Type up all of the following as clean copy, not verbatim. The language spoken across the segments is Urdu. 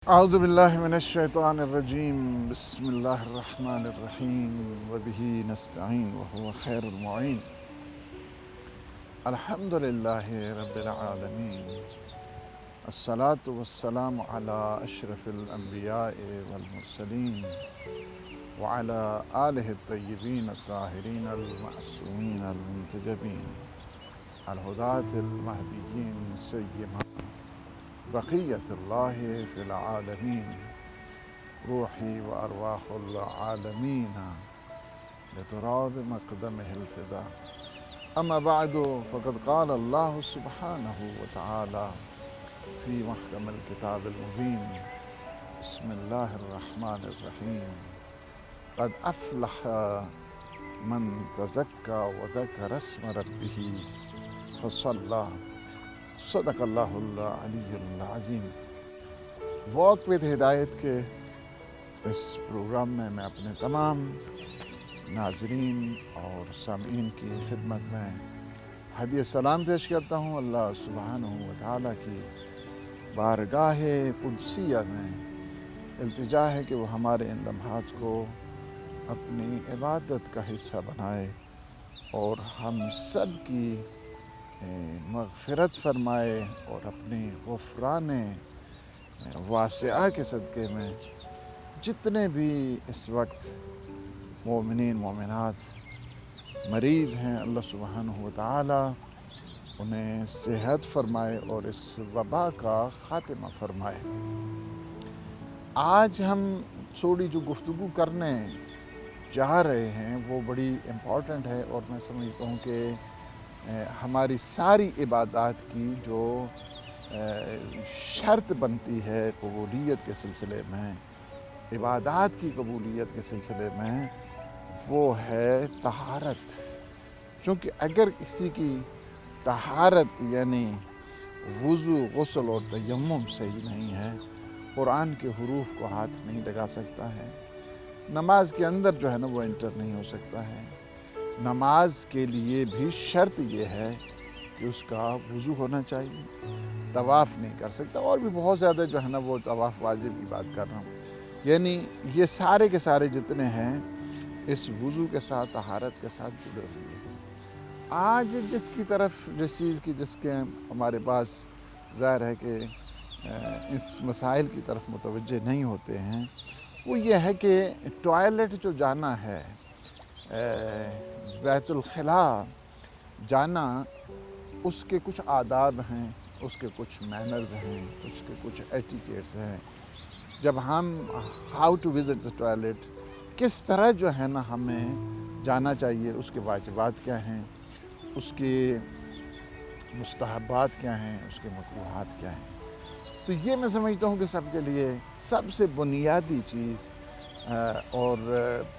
اعوذ باللہ من الشیطان الرجیم بسم اللہ الرحمن الرحیم وبہ نستعین وهو خیر المعین الحمد للہ رب العالمین الصلاة والسلام علی اشرف الانبیاء والمرسلین وعلی آلہ الطیبین الطاہرین المعصومین المنتجبین الہداة المہدیین سیما بقیت اللہ فی العالمین روحی و ارواح العالمین لتراب مقدمہ الفدا اما بعد فقد قال اللہ سبحانہ وتعالی فی محکم الکتاب المبین بسم اللہ الرحمن الرحیم قد افلح من تزکا وذکر اسم ربہ فصلی صدق اللہ العلی العظیم۔ واک ود ہدایت کے اس پروگرام میں اپنے تمام ناظرین اور سامعین کی خدمت میں ہدیہ سلام پیش کرتا ہوں۔ اللہ سبحانہ و تعالیٰ کی بارگاہ قدسیہ میں التجا ہے کہ وہ ہمارے ان لمحات کو اپنی عبادت کا حصہ بنائے اور ہم سب کی مغفرت فرمائے اور اپنی غفران واسعہ کے صدقے میں جتنے بھی اس وقت مومنین مومنات مریض ہیں اللہ سبحانہ و تعالی انہیں صحت فرمائے اور اس وبا کا خاتمہ فرمائے۔ آج ہم تھوڑی جو گفتگو کرنے جا رہے ہیں وہ بڑی امپورٹنٹ ہے اور میں سمجھتا ہوں کہ ہماری ساری عبادات کی جو شرط بنتی ہے قبولیت کے سلسلے میں، عبادات کی قبولیت کے سلسلے میں، وہ ہے طہارت۔ چونکہ اگر کسی کی طہارت یعنی وضو، غسل اور تیمم صحیح نہیں ہے، قرآن کے حروف کو ہاتھ نہیں لگا سکتا ہے، نماز کے اندر جو ہے نا وہ انٹر نہیں ہو سکتا ہے۔ نماز کے لیے بھی شرط یہ ہے کہ اس کا وضو ہونا چاہیے، طواف نہیں کر سکتا، اور بھی بہت زیادہ جو ہے نا وہ طواف واجب کی بات کر رہا ہوں۔ یعنی یہ سارے کے سارے جتنے ہیں اس وضو کے ساتھ، طہارت کے ساتھ جڑے ہوئے ہیں۔ آج جس چیز کی جس کے ہمارے پاس ظاہر ہے کہ اس مسائل کی طرف متوجہ نہیں ہوتے ہیں، وہ یہ ہے کہ ٹوائلٹ جو جانا ہے، بیت الخلاء جانا، اس کے کچھ آداب ہیں، اس کے کچھ مینرز ہیں، اس کے کچھ ایٹیکیٹس ہیں۔ جب ہم how to visit the toilet, کس طرح جو ہے نا ہمیں جانا چاہیے، اس کے واجبات کیا ہیں، اس کے مستحبات کیا ہیں، اس کے مکروہات کیا ہیں، تو یہ میں سمجھتا ہوں کہ سب کے لیے سب سے بنیادی چیز اور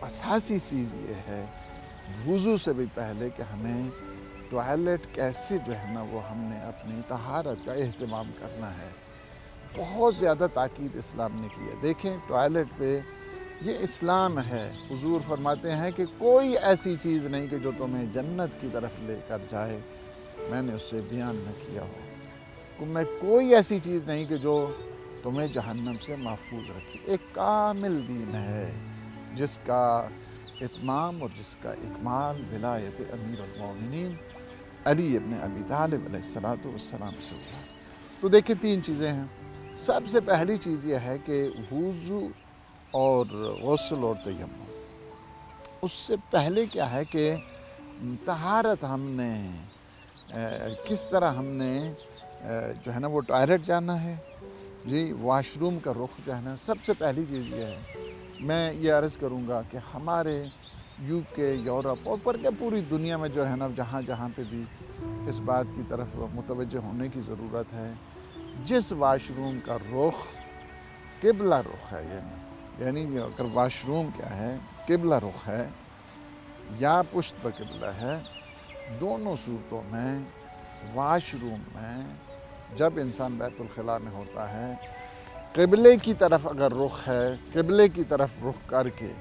اساسی چیز یہ ہے، وضو سے بھی پہلے، کہ ہمیں ٹوائلٹ کیسے جو ہے نا وہ ہم نے اپنی طہارت کا اہتمام کرنا ہے۔ بہت زیادہ تاکید اسلام نے کی ہے۔ دیکھیں ٹوائلٹ پہ یہ اسلام ہے۔ حضور فرماتے ہیں کہ کوئی ایسی چیز نہیں کہ جو تمہیں جنت کی طرف لے کر جائے میں نے اس سے بیان نہ کیا ہو، میں کوئی ایسی چیز نہیں کہ جو تمہیں جہنم سے محفوظ رکھی۔ ایک کامل دین ہے جس کا اتمام اور جس کا اکمال ولایت امیر المومنین علی ابن ابی طالب علیہ السلام سے ہوا۔ تو دیکھیں تین چیزیں ہیں۔ سب سے پہلی چیز یہ ہے کہ وضو اور غسل اور تیمم، اس سے پہلے کیا ہے کہ طہارت ہم نے کس طرح ہم نے جو ہے نا وہ ٹوائلٹ جانا ہے، جی واش روم کا رخ جو ہے نا، سب سے پہلی چیز یہ ہے۔ میں یہ عرض کروں گا کہ ہمارے UK، یورپ اور پوری دنیا میں جو ہے نا جہاں جہاں پہ بھی اس بات کی طرف متوجہ ہونے کی ضرورت ہے، جس واش روم کا رخ قبلہ رخ ہے، یعنی اگر واش روم کیا ہے، قبلہ رخ ہے یا پشت پر قبلہ ہے، دونوں صورتوں میں واش روم میں جب انسان بیت الخلاء میں ہوتا ہے، قبلے کی طرف اگر رخ ہے، قبلے کی طرف رخ کر کے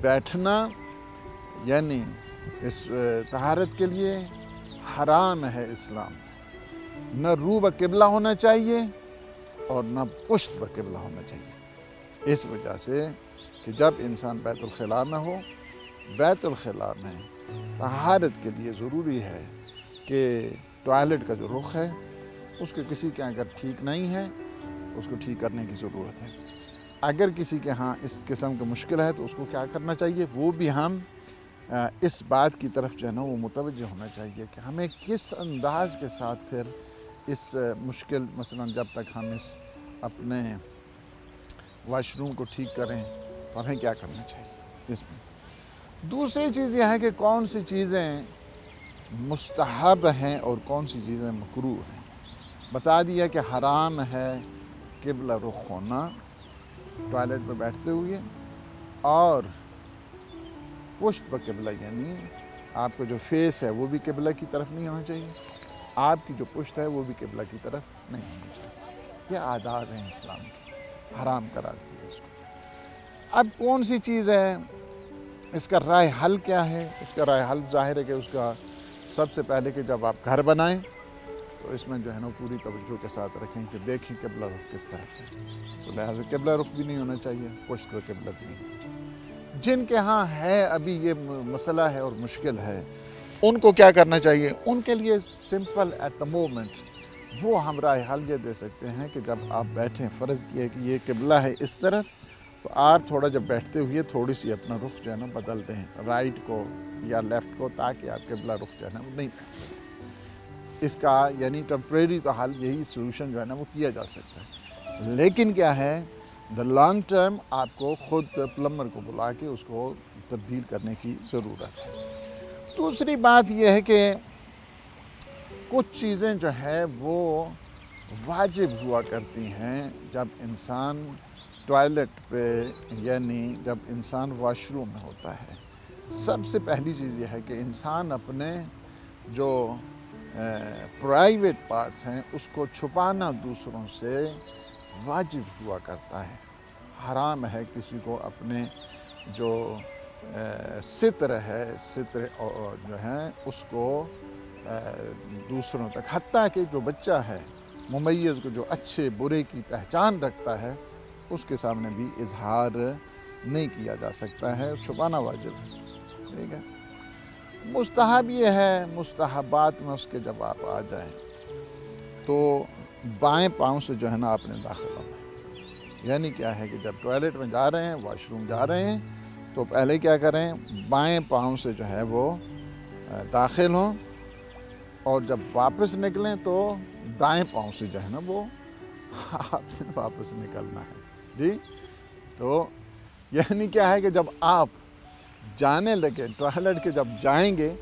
بیٹھنا یعنی اس طہارت کے لیے حرام ہے۔ اسلام نہ روبہ قبلہ ہونا چاہیے اور نہ پشت پر قبلہ ہونا چاہیے، اس وجہ سے کہ جب انسان بیت الخلاء میں ہو، بیت الخلاء میں طہارت کے لیے ضروری ہے کہ ٹوائلٹ کا جو رخ ہے اس کے کسی کے اگر ٹھیک نہیں ہے اس کو ٹھیک کرنے کی ضرورت ہے۔ اگر کسی کے ہاں اس قسم کا مشکل ہے تو اس کو کیا کرنا چاہیے، وہ بھی ہم اس بات کی طرف جو ہے نا وہ متوجہ ہونا چاہیے کہ ہمیں کس انداز کے ساتھ پھر اس مشکل مثلا جب تک ہم اس اپنے واش روم کو ٹھیک کریں تو ہمیں کیا کرنا چاہیے اس میں۔ دوسری چیز یہ ہے کہ کون سی چیزیں مستحب ہیں اور کون سی چیزیں مکروہ ہیں۔ بتا دیا کہ حرام ہے قبلہ رخ ہونا ٹوائلٹ پہ بیٹھتے ہوئے، اور پشت پر قبلہ یعنی آپ کا جو فیس ہے وہ بھی قبلہ کی طرف نہیں ہونا چاہیے، آپ کی جو پشت ہے وہ بھی قبلہ کی طرف نہیں ہونی چاہیے۔ یہ آداب ہیں اسلام کے، حرام قرار دیا اس کو۔ اب کون سی چیز ہے، اس کا رائے حل کیا ہے؟ اس کا رائے حل ظاہر ہے کہ اس کا سب سے پہلے کہ جب آپ گھر بنائیں تو اس میں جو ہے نا پوری توجہ کے ساتھ رکھیں کہ دیکھیں قبلہ رخ کس طرف ہے، تو لہٰذا قبلہ رخ بھی نہیں ہونا چاہیے، پشت پر قبلہ بھی نہیں۔ جن کے ہاں ہے ابھی یہ مسئلہ ہے اور مشکل ہے، ان کو کیا کرنا چاہیے؟ ان کے لیے سمپل ایٹ دا مومنٹ وہ ہم رائے حل یہ دے سکتے ہیں کہ جب آپ بیٹھیں، فرض کیا کہ یہ قبلہ ہے اس طرف، تو آپ تھوڑا جب بیٹھتے ہوئے تھوڑی سی اپنا رخ جو ہے نا بدل دیں رائٹ کو یا لیفٹ کو، تاکہ آپ قبلہ رخ جو ہے نا وہ نہیں بیٹھ سکیں۔ اس کا یعنی ٹیمپریری تو حل یہی سولوشن جو ہے نا وہ کیا جا سکتا ہے، لیکن کیا ہے دا لانگ ٹرم آپ کو خود پلمبر کو بلا کے اس کو تبدیل کرنے کی ضرورت ہے۔ دوسری بات یہ ہے کہ کچھ چیزیں جو ہے وہ واجب ہوا کرتی ہیں جب انسان ٹوائلٹ پہ یعنی جب انسان واش روم میں ہوتا ہے۔ سب سے پہلی چیز یہ ہے کہ انسان اپنے جو پرائیویٹ پارٹس ہیں اس کو چھپانا دوسروں سے واجب ہوا کرتا ہے۔ حرام ہے کسی کو اپنے جو ستر ہے، ستر جو ہے اس کو دوسروں تک، حتیٰ کہ جو بچہ ہے ممیز کو جو اچھے برے کی پہچان رکھتا ہے اس کے سامنے بھی اظہار نہیں کیا جا سکتا ہے، چھپانا واجب ہے، ٹھیک ہے۔ مستحب یہ ہے، مستحبات میں اس کے جب آپ آ جائیں تو بائیں پاؤں سے جو ہے نا آپ نے داخل ہونا ہے، یعنی کیا ہے کہ جب ٹوائلٹ میں جا رہے ہیں، واش روم جا رہے ہیں، تو پہلے کیا کریں، بائیں پاؤں سے جو ہے وہ داخل ہوں، اور جب واپس نکلیں تو دائیں پاؤں سے جو ہے نا وہ آپ نے واپس نکلنا ہے، جی۔ تو یعنی کیا ہے کہ جب آپ جانے لگے ٹوائلٹ کے جب جائیں گے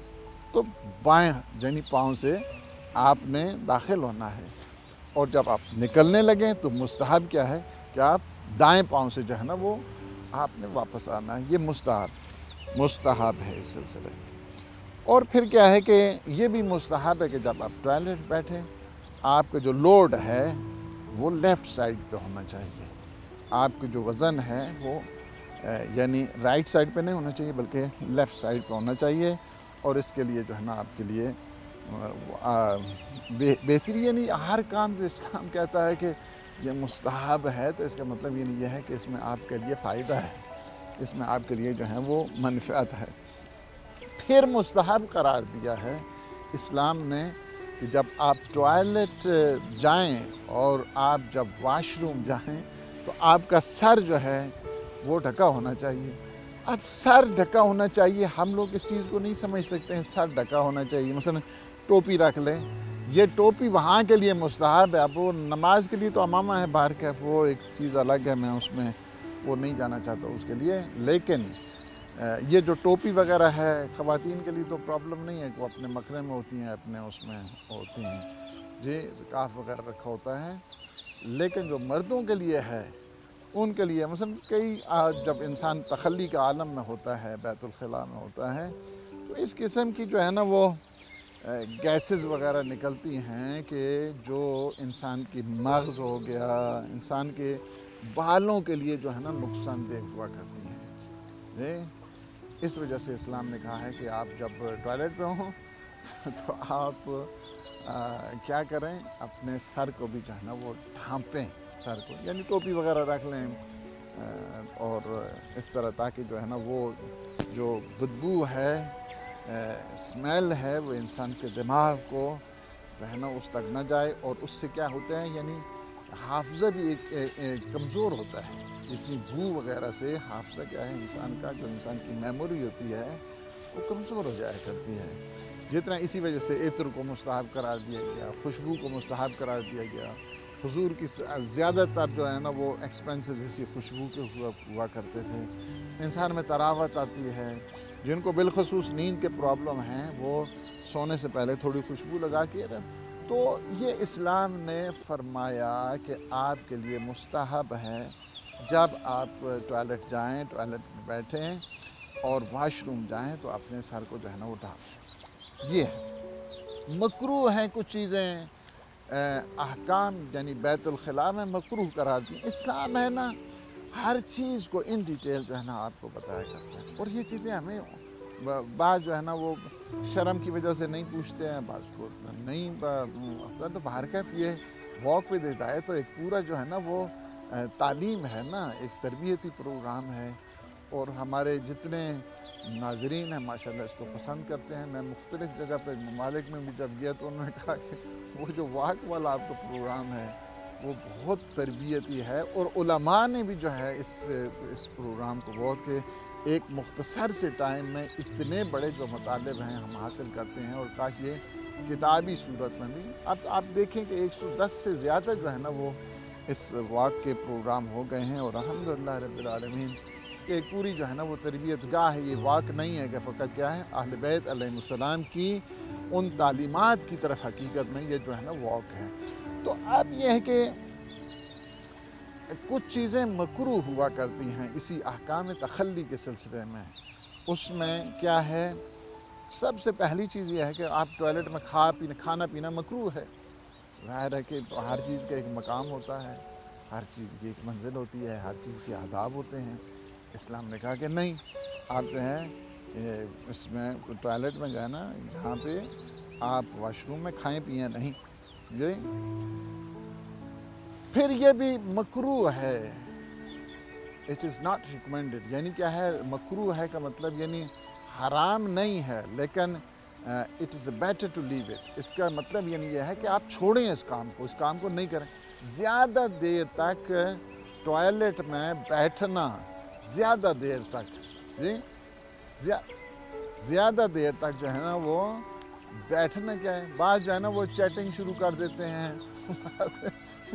تو بائیں یعنی پاؤں سے آپ نے داخل ہونا ہے، اور جب آپ نکلنے لگیں تو مستحب کیا ہے کہ آپ دائیں پاؤں سے جو ہے نا وہ آپ نے واپس آنا ہے۔ یہ مستحب ہے اس سلسلے میں۔ اور پھر کیا ہے کہ یہ بھی مستحب ہے کہ جب آپ ٹوائلٹ بیٹھیں آپ کا جو لوڈ ہے وہ لیفٹ سائڈ پہ ہونا چاہیے، آپ کا جو وزن ہے وہ یعنی رائٹ سائڈ پہ نہیں ہونا چاہیے بلکہ لیفٹ سائڈ پہ ہونا چاہیے، اور اس کے لیے جو ہے نا آپ کے لیے بہتری، یعنی ہر کام جو اسلام کہتا ہے کہ یہ مستحب ہے تو اس کا مطلب یہ ہے کہ اس میں آپ کے لیے فائدہ ہے، اس میں آپ کے لیے جو ہے وہ منفعت ہے۔ پھر مستحب قرار دیا ہے اسلام نے کہ جب آپ ٹوائلٹ جائیں اور آپ جب واش روم جائیں تو آپ کا سر جو ہے وہ ڈھکا ہونا چاہیے۔ اب سر ڈھکا ہونا چاہیے، ہم لوگ اس چیز کو نہیں سمجھ سکتے ہیں، سر ڈھکا ہونا چاہیے، مثلا ٹوپی رکھ لیں، یہ ٹوپی وہاں کے لیے مستحب ہے، اب وہ نماز کے لیے تو عمامہ ہے باہر کا، وہ ایک چیز الگ ہے، میں اس میں وہ نہیں جانا چاہتا اس کے لیے، لیکن یہ جو ٹوپی وغیرہ ہے خواتین کے لیے تو پرابلم نہیں ہے کہ وہ اپنے مکھنے میں ہوتی ہیں، اپنے اس میں ہوتی ہیں، جی سکارف وغیرہ رکھا ہوتا ہے، لیکن جو مردوں کے لیے ہے ان کے لیے مثلا کئی جب انسان تخلی کا عالم میں ہوتا ہے، بیت الخلاء میں ہوتا ہے، تو اس قسم کی جو ہے نا وہ گیسز وغیرہ نکلتی ہیں کہ جو انسان کی مغز ہو گیا، انسان کے بالوں کے لیے جو ہے نا نقصان دہ ہوا کرتی ہیں، اس وجہ سے اسلام نے کہا ہے کہ آپ جب ٹوائلٹ پہ ہوں تو آپ کیا کریں، اپنے سر کو بھی جو ہے نا وہ ڈھانپیں، سر کو یعنی ٹوپی وغیرہ رکھ لیں، اور اس طرح تاکہ جو ہے نا وہ جو بدبو ہے، اسمیل ہے، وہ انسان کے دماغ کو جو ہے نا اس تک نہ جائے، اور اس سے کیا ہوتا ہے یعنی حافظہ بھی ایک کمزور ہوتا ہے، اسی بو وغیرہ سے حافظہ کیا ہے انسان کا، جو انسان کی میموری ہوتی ہے وہ کمزور ہو جایا کرتی ہے. جتنا اسی وجہ سے عطر کو مستحب قرار دیا گیا، خوشبو کو مستحب قرار دیا گیا. حضور کی زیادہ تر جو ہے نا وہ ایکسپینسز اسی خوشبو کے ہوا کرتے تھے. انسان میں تراوت آتی ہے، جن کو بالخصوص نیند کے پرابلم ہیں وہ سونے سے پہلے تھوڑی خوشبو لگا کے تو یہ اسلام نے فرمایا کہ آپ کے لیے مستحب ہے جب آپ ٹوائلٹ جائیں، ٹوائلٹ میں بیٹھیں اور واش روم جائیں تو اپنے سر کو جو ہے نا وہ ڈھانپیں. یہ ہے مکروہ ہیں کچھ چیزیں، احکام یعنی بیت الخلاء میں مکروہ قرار دی. اسلام ہے نا ہر چیز کو ان ڈیٹیل جو ہے نا آپ کو بتایا کرتا ہے، اور یہ چیزیں ہمیں بعض جو ہے نا وہ شرم کی وجہ سے نہیں پوچھتے ہیں، بعض کو نہیں تو باہر کا یہ واک پہ دیتا ہے تو ایک پورا جو ہے نا وہ تعلیم ہے نا، ایک تربیتی پروگرام ہے، اور ہمارے جتنے ناظرین ہیں ماشاءاللہ اس کو پسند کرتے ہیں. میں مختلف جگہ پہ ممالک میں بھی جب گیا تو انہوں نے کہا کہ وہ جو واک والا آپ کا پروگرام ہے وہ بہت تربیتی ہے، اور علماء نے بھی جو ہے اس پروگرام کو بہت کہ ایک مختصر سے ٹائم میں اتنے بڑے جو مطالب ہیں ہم حاصل کرتے ہیں، اور کاش یہ کتابی صورت میں بھی آپ دیکھیں کہ 110 سے زیادہ جو ہے نا وہ اس واک کے پروگرام ہو گئے ہیں، اور الحمدللہ رب العالمین کہ ایک پوری جو ہے نا وہ تربیت گاہ ہے. یہ واک نہیں ہے کہ فقط کیا ہے اہل بیت علیہ السلام کی ان تعلیمات کی طرف حقیقت میں یہ جو ہے نا واک ہے. تو اب یہ ہے کہ کچھ چیزیں مکروہ ہوا کرتی ہیں اسی احکام تخلی کے سلسلے میں. اس میں کیا ہے، سب سے پہلی چیز یہ ہے کہ آپ ٹوائلٹ میں کھانا پینا مکروہ ہے. ظاہر ہے کہ ہر چیز کا ایک مقام ہوتا ہے، ہر چیز کی ایک منزل ہوتی ہے، ہر چیز کے آداب ہوتے ہیں. اسلام نے کہا کہ نہیں، آپ جو ہے اس میں ٹوائلٹ میں جو ہے نا جہاں پہ آپ واش روم میں کھائیں پئیں نہیں. جی پھر یہ بھی مکروہ ہے، اٹ از ناٹ ریکمینڈڈ. یعنی کیا ہے مکروہ ہے کا مطلب یعنی حرام نہیں ہے، لیکن it is better to leave it. اس کا مطلب یعنی یہ ہے کہ آپ چھوڑیں اس کام کو نہیں کریں. زیادہ دیر تک ٹوائلٹ میں بیٹھنا، زیادہ دیر تک جی زیادہ دیر تک جو ہے نا وہ بیٹھنا کیا ہے، بعض جو ہے نا وہ چیٹنگ شروع کر دیتے ہیں.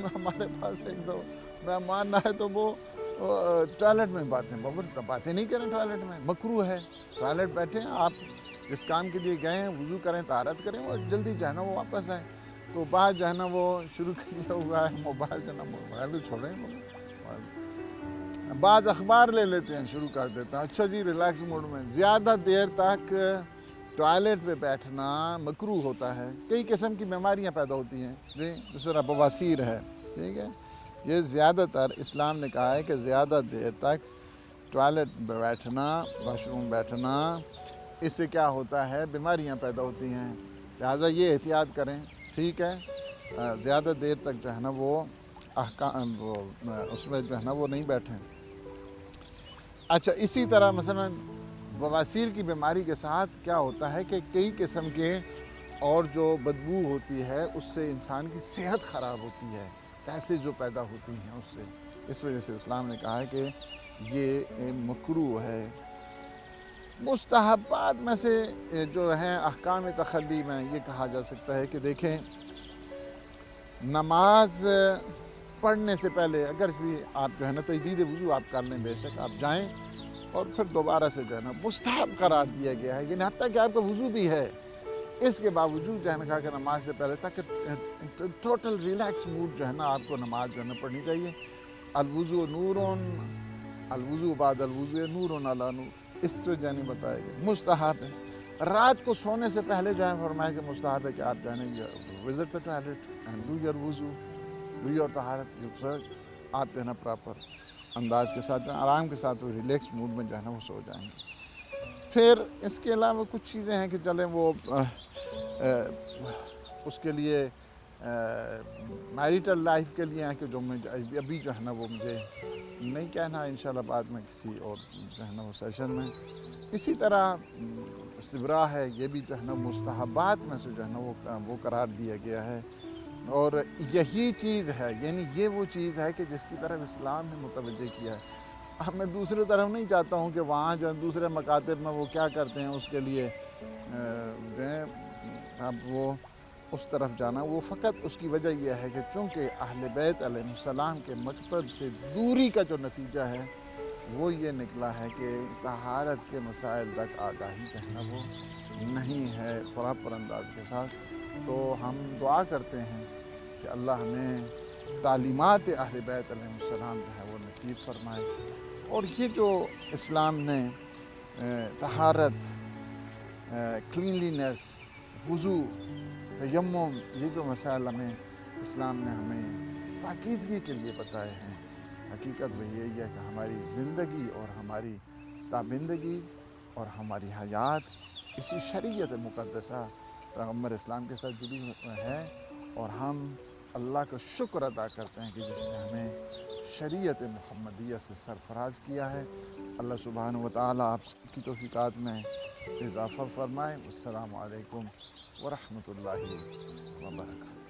ہمارے پاس ایک دو مہمان آئے تو وہ ٹوائلٹ میں باتیں نہیں کریں، ٹوائلٹ میں مکروہ ہے. ٹوائلٹ بیٹھیں، آپ جس کام کے لیے گئے ہیں وضو کریں، طہارت کریں، اور جلدی جو ہے نا وہ واپس آئیں. تو بعض جو ہے نا وہ شروع کیا ہوا ہے موبائل جو ہے نا موبائل چھوڑیں، بعض اخبار لے لیتے ہیں، شروع کر دیتے ہیں. اچھا جی ریلیکس موڈ میں زیادہ دیر تک ٹوائلٹ پہ بیٹھنا مکروہ ہوتا ہے. کئی قسم کی بیماریاں پیدا ہوتی ہیں جی، جس طرح بواسیر ہے، ٹھیک ہے. یہ زیادہ تر اسلام نے کہا ہے کہ زیادہ دیر تک ٹوائلٹ پہ بیٹھنا، واش روم بیٹھنا، اس سے کیا ہوتا ہے بیماریاں پیدا ہوتی ہیں. لہٰذا یہ احتیاط کریں، ٹھیک ہے. زیادہ دیر تک جو ہے نا وہ اس میں جو ہے نا وہ نہیں بیٹھیں. اچھا اسی طرح مثلا بواسیر کی بیماری کے ساتھ کیا ہوتا ہے کہ کئی قسم کے اور جو بدبو ہوتی ہے اس سے انسان کی صحت خراب ہوتی ہے، پیسے جو پیدا ہوتی ہیں اس سے. اس وجہ سے اسلام نے کہا ہے کہ یہ مکروہ ہے. مستحبات میں سے جو ہیں احکام تخلی میں یہ کہا جا سکتا ہے کہ دیکھیں، نماز پڑھنے سے پہلے اگر بھی آپ جو ہے نا تجدید وضو آپ کر لیں، بے شک آپ جائیں اور پھر دوبارہ سے جو ہے نا مستحب قرار دیا گیا ہے. یعنی حتیٰ کہ آپ کا وضو بھی ہے، اس کے باوجود جو ہے نا کہا کہ نماز سے پہلے تاکہ ٹوٹل ریلیکس موڈ جو ہے نا آپ کو نماز جو ہے نا پڑھنی چاہیے. الوضو نورون، الوضو بعد الوضو نورون علی نور، اس طرح جو ہے نا بتایا گیا. مستحب ہے. رات کو سونے سے پہلے جو ہے فرمایا کہ مستحب ہے کہ آپ جو ہے نا visit the toilet and do your وضو، ڈو یور طہارت، آپ جو ہے نا پراپر انداز کے ساتھ آرام کے ساتھ ریلیکس موڈ میں جو ہے نا وہ سو جائیں گے. پھر اس کے علاوہ کچھ چیزیں ہیں کہ چلیں وہ اس کے لیے میریٹل لائف کے لیے ہیں کہ جو مجھے ابھی جو ہے نا وہ مجھے نہیں کہنا، انشاءاللہ بعد میں کسی اور جو ہے نا وہ سیشن میں. اسی طرح استبراء ہے، یہ بھی جو ہے نا مستحبات میں سے جو ہے نا وہ قرار دیا گیا ہے، اور یہی چیز ہے، یعنی یہ وہ چیز ہے کہ جس کی طرف اسلام نے متوجہ کیا ہے. اب میں دوسری طرف نہیں چاہتا ہوں کہ وہاں جو دوسرے مکاتب میں وہ کیا کرتے ہیں اس کے لیے جو ہے اب وہ اس طرف جانا. وہ فقط اس کی وجہ یہ ہے کہ چونکہ اہل بیت علیہ السلام کے مکتب سے دوری کا جو نتیجہ ہے وہ یہ نکلا ہے کہ طہارت کے مسائل تک آگاہی جو ہے نا وہ نہیں ہے پراپر انداز کے ساتھ. تو ہم دعا کرتے ہیں کہ اللہ ہمیں تعلیمات اہل بیت علیہ السلام جو ہے وہ نصیب فرمائے، اور یہ جو اسلام نے طہارت، کلینلینس، وضو، تیمم، یہ جو مسائل ہمیں اسلام نے ہمیں پاکیزگی کے لیے بتائے ہیں، حقیقت وہ یہی ہے کہ ہماری زندگی اور ہماری تابندگی اور ہماری حیات اسی شریعت مقدسہ پیغمبر اسلام کے ساتھ جڑی ہے، اور ہم اللہ کا شکر ادا کرتے ہیں کہ جس نے ہمیں شریعت محمدیہ سے سرفراز کیا ہے. اللہ سبحانہ و تعالیٰ آپ سب کی توفیقات میں اضافہ فرمائے. السلام علیکم ورحمۃ اللہ وبرکاتہ.